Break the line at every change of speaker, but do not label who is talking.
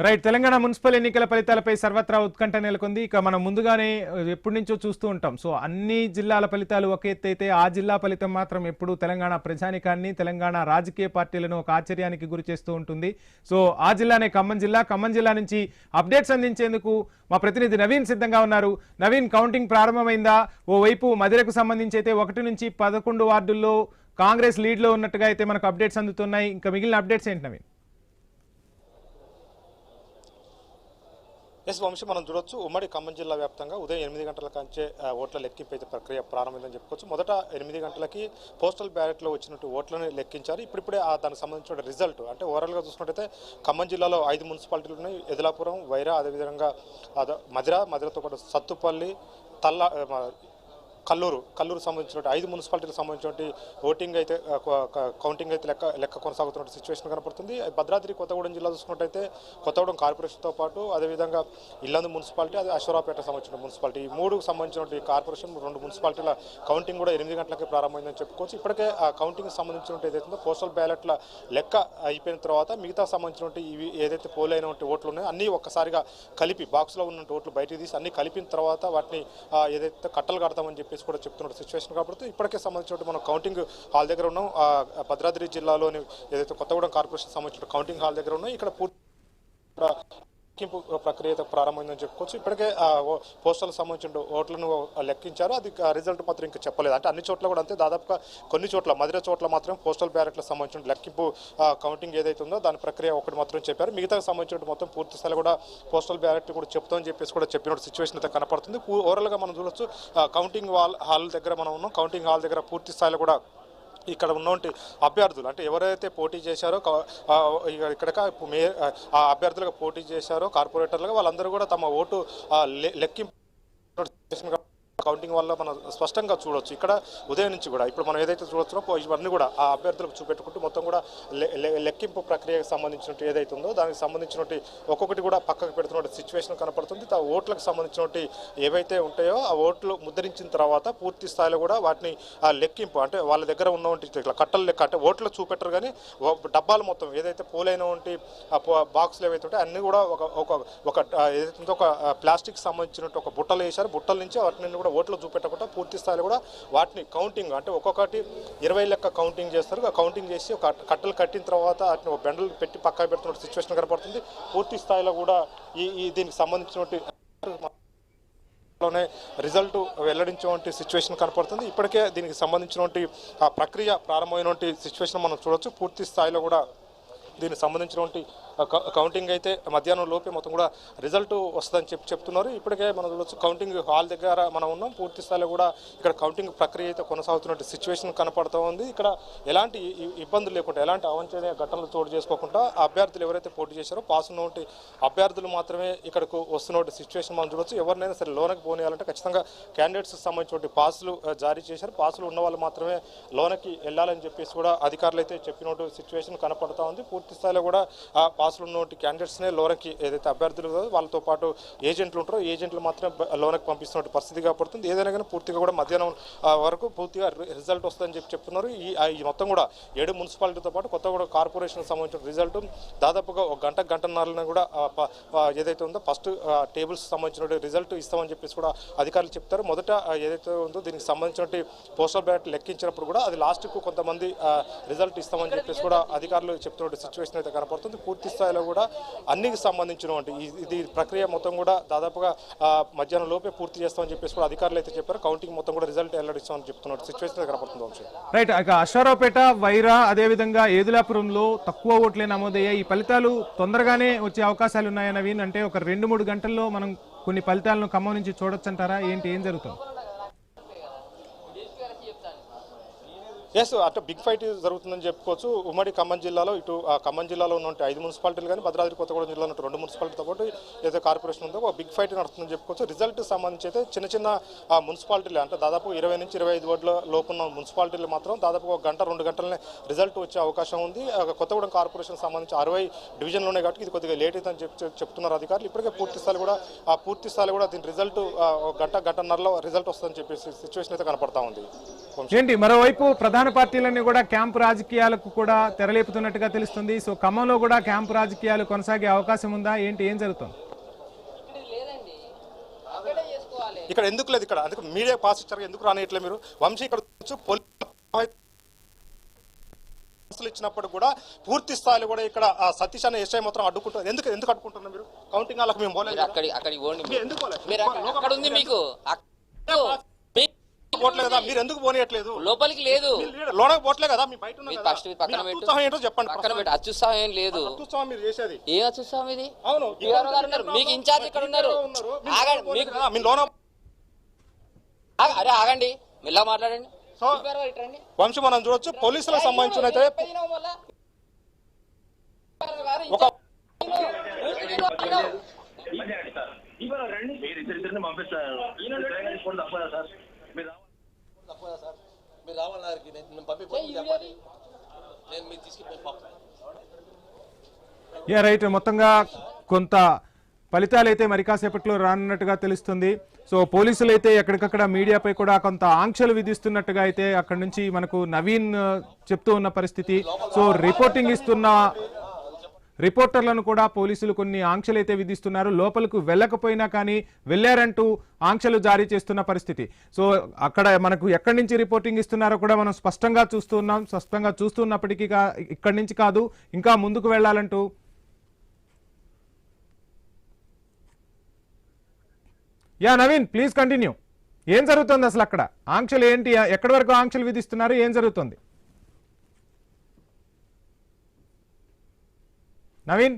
Right. Telangana municipal ఎన్నికల ఫలితాలపై సర్వత్రా ఉత్కంఠ నెలకొంది. ఇక మనం ముందుగానే ఎప్పటి నుంచో చూస్తూ ఉంటాం. సో అన్ని జిల్లాల ఫలితాలు ఒక ఎత్తు అయితే ఆ జిల్లా ఫలితం మాత్రం ఎప్పుడు తెలంగాణ ప్రజానికాన్ని, తెలంగాణ రాజకీయ పార్టీలను ఒక ఆశ్చర్యానికి గురి చేస్తూ ఉంటుంది. సో ఆ జిల్లానే ఖమ్మం జిల్లా. ఖమ్మం జిల్లా నుంచి అప్డేట్స్ అందించేందుకు మా ప్రతినిధి నవీన్ సిద్ధంగా ఉన్నారు. నవీన్, కౌంటింగ్ ప్రారంభమైందా? ఓవైపు మధిరకు సంబంధించి అయితే 1 నుంచి 11 వార్డుల్లో కాంగ్రెస్ లీడ్లో ఉన్నట్టుగా అయితే మనకు అప్డేట్స్ అందుతున్నాయి. ఇంకా మిగిలిన అప్డేట్స్ ఏంటి నవీన్?
వంశీ, మనం చూడొచ్చు ఉమ్మడి ఖమ్మం జిల్లా వ్యాప్తంగా ఉదయం 8 గంటల కంచే ఓట్ల లెక్కింపు అయితే ప్రక్రియ ప్రారంభమైందని చెప్పుకోవచ్చు. మొదట 8 గంటలకి పోస్టల్ బ్యాలెట్లో వచ్చినట్టు ఓట్లను లెక్కించారు. ఇప్పుడిప్పుడే దానికి సంబంధించిన రిజల్ట్ అంటే ఓవరాల్గా చూసుకున్నట్టయితే ఖమ్మం జిల్లాలో 5 మున్సిపాలిటీలు ఉన్నాయి. ఎదిలాపురం, వైరా, అదేవిధంగా మధిరతో పాటు సత్తుపల్లి, కల్లూరు సంబంధించిన 5 మున్సిపాలిటీలకు సంబంధించిన ఓటింగ్ అయితే కౌంటింగ్ అయితే లెక్క కొనసాగుతున్న సిచ్యువేషన్ కనపడుతుంది. భద్రాద్రి కొత్తగూడెం జిల్లా చూసుకున్నట్టయితే కొత్తగూడెం కార్పొరేషన్తో పాటు అదేవిధంగా ఇల్లందు మున్సిపాలిటీ, అదే అశ్వరావుపేట సంబంధించిన మున్సిపాలిటీ, ఈ 3కు సంబంధించిన కార్పొరేషన్ 2 మున్సిపాలిటీల కౌంటింగ్ కూడా 8 గంటలకే ప్రారంభమైందని చెప్పుకోవచ్చు. ఇప్పటికే ఆ కౌంటింగ్ సంబంధించిన ఏదైతే పోస్టల్ బ్యాలెట్ల లెక్క అయిపోయిన తర్వాత మిగతా సంబంధించిన ఇవి ఏదైతే పోలైన ఓట్లు ఉన్నాయో అన్నీ ఒక్కసారిగా కలిపి బాక్స్లో ఉన్న ఓట్లు బయటికి తీసి అన్ని కలిపిన తర్వాత వాటిని ఏదైతే కట్టలు కడతామని చెప్పి కూడా చెప్తున్న సిచ్యువేషన్ కాబట్టి ఇప్పటికే సంబంధించిన మనం కౌంటింగ్ హాల్ దగ్గర ఉన్నాం. భద్రాద్రి జిల్లాలోని ఏదైతే కొత్తగూడెం కార్పొరేషన్ సంబంధించిన కౌంటింగ్ హాల్ దగ్గర ఉన్నాం. ఇక్కడ పూర్తి లెక్కింపు ప్రక్రియ ప్రారంభమైందని చెప్పుకోవచ్చు. ఇప్పటికే పోస్టల్ సంబంధించిన ఓట్లను లెక్కించారు. అది రిజల్ట్ మాత్రం ఇంకా చెప్పలేదు. అంటే అన్ని చోట్ల కూడా అంతే, దాదాపుగా కొన్ని చోట్ల మధిర చోట్ల మాత్రం పోస్టల్ బ్యాలెట్లకు సంబంధించిన లెక్కింపు కౌంటింగ్ ఏదైతే ఉందో దాని ప్రక్రియ ఒకటి మాత్రం చెప్పారు. మిగతా సంబంధించిన మొత్తం పూర్తి స్థాయిలో కూడా పోస్టల్ బ్యాలెట్ కూడా చెప్తామని చెప్పేసి కూడా చెప్పిన సిచ్యువేషన్ అయితే కనపడుతుంది. ఓవరాల్గా మనం చూడొచ్చు కౌంటింగ్ హాల్ దగ్గర మనం ఉన్నాం. కౌంటింగ్ హాల్ దగ్గర పూర్తి స్థాయిలో కూడా ఇక్కడ ఉన్నటువంటి అభ్యర్థులు అంటే ఎవరైతే పోటీ చేశారో ఇక్కడ అభ్యర్థులుగా పోటీ చేశారో కార్పొరేటర్లుగా వాళ్ళందరూ కూడా తమ ఓటు లెక్కింపు కౌంటింగ్ వల్ల మనం స్పష్టంగా చూడవచ్చు. ఇక్కడ ఉదయం నుంచి కూడా ఇప్పుడు మనం ఏదైతే చూడొచ్చునో ఇవన్నీ కూడా ఆ అభ్యర్థులకు చూపెట్టుకుంటూ మొత్తం కూడా లెక్కింపు ప్రక్రియకు సంబంధించినట్టు ఏదైతే ఉందో దానికి సంబంధించినట్టు ఒక్కొక్కటి కూడా పక్కకు పెడుతున్న సిచ్యువేషన్ కనపడుతుంది. ఆ ఓట్లకు సంబంధించినట్టు ఏవైతే ఉంటాయో ఆ ఓట్లు ముద్రించిన తర్వాత పూర్తి స్థాయిలో కూడా వాటిని ఆ లెక్కింపు అంటే వాళ్ళ దగ్గర ఉన్నటువంటి ఇట్లా కట్టలు లెక్క అంటే ఓట్లు చూపెట్టరు కానీ డబ్బాలు మొత్తం ఏదైతే పోలైనటువంటి బాక్సులు ఏవైతే ఉంటాయో అన్నీ కూడా ఒక ఏదైతే ఒక ప్లాస్టిక్ సంబంధించినట్టు ఒక బుట్టలు వేశారు. బుట్టల నుంచి వాటిని కూడా ఓట్లు చూపెట్టకుండా పూర్తి స్థాయిలో కూడా వాటిని కౌంటింగ్ అంటే ఒక్కొక్కటి 20 లెక్క కౌంటింగ్ చేస్తారు. ఆ కౌంటింగ్ చేసి ఒక కట్టలు కట్టిన తర్వాత వాటిని ఒక బెండలు పెట్టి పక్కన పెడుతున్న సిచ్యువేషన్ కనపడుతుంది. పూర్తి స్థాయిలో కూడా దీనికి సంబంధించినటువంటి రిజల్ట్ వెల్లడించేటువంటి సిచ్యువేషన్ కనపడుతుంది. ఇప్పటికే దీనికి సంబంధించినటువంటి ఆ ప్రక్రియ ప్రారంభమైనటువంటి సిచ్యువేషన్ మనం చూడొచ్చు. పూర్తి స్థాయిలో కూడా దీనికి సంబంధించినటువంటి కౌంటింగ్ అయితే మధ్యాహ్నం లోపే మొత్తం కూడా రిజల్ట్ వస్తుందని చెప్తున్నారు. ఇప్పటికే మనం చూడొచ్చు కౌంటింగ్ హాల్ దగ్గర మనం ఉన్నాం. పూర్తి స్థాయిలో కూడా ఇక్కడ కౌంటింగ్ ప్రక్రియ అయితే కొనసాగుతున్నట్టు సిచ్యువేషన్ కనపడుతూ ఉంది. ఇక్కడ ఎలాంటి ఇబ్బందులు లేకుండా ఎలాంటి అవాంఛనీయ ఘటనలు చోటు చేసుకోకుండా అభ్యర్థులు ఎవరైతే పోటీ చేశారో పాస్ ఉన్నటువంటి అభ్యర్థులు మాత్రమే ఇక్కడకు వస్తున్న సిచ్యువేషన్ మనం చూడొచ్చు. ఎవరినైనా సరే లోనకి పోనీయాలంటే ఖచ్చితంగా క్యాండిడేట్స్కి సంబంధించిన పాసులు జారీ చేశారు. పాసులు ఉన్న వాళ్ళు మాత్రమే లోనకి వెళ్ళాలని చెప్పేసి కూడా అధికారులు అయితే చెప్పినట్టు సిచ్యువేషన్ కనపడుతూ ఉంది. పూర్తి స్థాయిలో కూడా పాసులు ఉన్నటువంటి క్యాండిడేట్స్నే లోనకి ఏదైతే అభ్యర్థులు వాళ్ళతో పాటు ఏజెంట్లు ఉంటారో ఏజెంట్లు మాత్రం లోనకి పంపిస్తున్న పరిస్థితి కాబడుతుంది. ఏదైనా కానీ పూర్తిగా కూడా మధ్యాహ్నం వరకు పూర్తిగా రిజల్ట్ వస్తుందని చెప్తున్నారు. ఈ మొత్తం కూడా 7 మున్సిపాలిటీతో పాటు కొత్తగూడెం కార్పొరేషన్కి సంబంధించిన రిజల్ట్ దాదాపుగా ఒక గంటన్నరలో కూడా ఏదైతే ఉందో ఫస్ట్ టేబుల్స్ సంబంధించిన రిజల్ట్ ఇస్తామని చెప్పేసి కూడా అధికారులు చెప్తారు. మొదట ఏదైతే ఉందో దీనికి సంబంధించిన పోస్టల్ బ్యాలెట్ లెక్కించినప్పుడు కూడా అది లాస్ట్కు కొంతమంది రిజల్ట్ ఇస్తామని చెప్పేసి కూడా అధికారులు చెప్తున్న సిచ్యువేషన్ అయితే కనపడుతుంది. పూర్తి స్థాయిలో కూడా అన్నికి సంబంధించినటువంటి ఇది ప్రక్రియ మొత్తం కూడా దాదాపుగా మధ్యాహ్నం లోపే పూర్తి చేస్తామని చెప్పేసి కూడా అధికారులు అయితే చెప్పారు. కౌంటింగ్ మొత్తం కూడా రిజల్ట్ వెల్లడిస్తామని చెప్తున్నారు. సిచ్యువేషన్ కనపడుతుంది.
రైట్. అశ్వారావుపేట, వైరా, అదేవిధంగా ఏదులాపురంలో తక్కువ ఓట్లే నమోదయ్యాయి. ఈ ఫలితాలు తొందరగానే వచ్చే అవకాశాలు ఉన్నాయా నవీన్? అంటే ఒక 2-3 గంటల్లో మనం కొన్ని ఫలితాలను ఖమ్మం నుంచి చూడొచ్చు అంటారా? ఏం జరుగుతుంది?
అంటే బిగ్ ఫైట్ జరుగుతుందని చెప్పుకోవచ్చు. ఉమ్మడి ఖమ్మం జిల్లాలో ఇటు ఖమ్మం జిల్లాలో ఉన్నటువంటి 5 మున్సిపాలిటీలు కానీ భద్రాద్రి కొత్తగూడెం జిల్లాలో ఉన్న 2 మున్సిపాలిటీతో పాటు ఏదైతే కార్పొరేషన్ ఉందో ఒక బిగ్ ఫైట్ నడుస్తుందని చెప్పుకోవచ్చు. రిజల్ట్ సంబంధించి అయితే చిన్న మున్సిపాలిటీలు అంటే దాదాపు 20 నుంచి 25 ఓట్ల లోపున్న మున్సిపాలిటీలు మాత్రం దాదాపు 1-2 గంటలనే రిజల్ట్ వచ్చే అవకాశం ఉంది. కొత్తగూడెం కార్పొరేషన్ సంబంధించి 60 డివిజన్లు ఉన్నాయి కాబట్టి ఇది కొద్దిగా లేట్ అవుతుందని చెప్తున్నారు అధికారులు. ఇప్పటికే పూర్తి స్థాయిలో కూడా దీని రిజల్ట్ గంటన్నరలో రిజల్ట్ వస్తుందని చెప్పేసి సిచ్యువేషన్ అయితే కనపడతా ఉంది.
మరోవైపు ప్రధాన ప్రధాన పార్టీలన్నీ కూడా క్యాంపు రాజకీయాలకు కూడా తెరలేపుతున్నట్టుగా తెలుస్తుంది. సో ఖమ్మంలో కూడా క్యాంపు రాజకీయాలు కొనసాగే అవకాశం ఉందా ఏంటి, ఏం జరుగుతుంది?
ఇక్కడ ఎందుకు లేదు, ఇక్కడ అందుకు మీడియా పాస్ ఇచ్చారు, ఎందుకు రానియట్లేదు మీరు? వంశీ ఇక్కడ ఇచ్చినప్పుడు కూడా పూర్తి స్థాయిలో కూడా ఇక్కడ సతీష్ అనే ఎస్ఐ మాత్రం అడ్డుకుంటారు. ఎందుకు అడ్డుకుంటున్నారు మీరు? కౌంటింగ్ వాళ్ళకి మేము పోలేదు, పోవట్లేదా? మీరు ఎందుకు పోనీయట్లేదు?
లోపలికి లేదు,
లోనకి పోవట్లే కదా? మీ బయట
ఏంటో చెప్పండి. అత్యుత్సాహం ఏం లేదు.
మీరు చేసేది
ఏ అత్యుత్సాహం ఇది?
అవును,
మీకు ఇన్ఛార్జ్ ఇక్కడ ఉన్నారు. అరే ఆగండి, మెల్లగా మాట్లాడండి.
వంశీ మనం చూడొచ్చు పోలీసులకు సంబంధించిన అయితే ఒక
రైట్, మొత్తంగా కొంత ఫలితాలు అయితే మరి కాసేపట్లో రానున్నట్టుగా తెలుస్తుంది. సో పోలీసులు అయితే ఎక్కడికక్కడ మీడియాపై కూడా కొంత ఆంక్షలు విధిస్తున్నట్టుగా అయితే అక్కడ నుంచి మనకు నవీన్ చెప్తూ ఉన్న పరిస్థితి. సో రిపోర్టింగ్ ఇస్తున్న రిపోర్టర్లను కూడా పోలీసులు కొన్ని ఆంక్షలు అయితే విధిస్తున్నారు. లోపలకు వెళ్ళకపోయినా కానీ వెళ్ళారంటూ ఆంక్షలు జారీ చేస్తున్న పరిస్థితి. సో అక్కడ మనకు ఎక్కడి నుంచి రిపోర్టింగ్ ఇస్తున్నారో కూడా మనం స్పష్టంగా చూస్తున్నప్పటికీ ఇక్కడి నుంచి కాదు ఇంకా ముందుకు వెళ్ళాలంటూ. Yeah Naveen, please continue. ఏం జరుగుతుంది అసలు అక్కడ? ఆంక్షలు ఏంటి, ఎక్కడి వరకు ఆంక్షలు విధిస్తున్నారు, ఏం జరుగుతుంది నవీన్?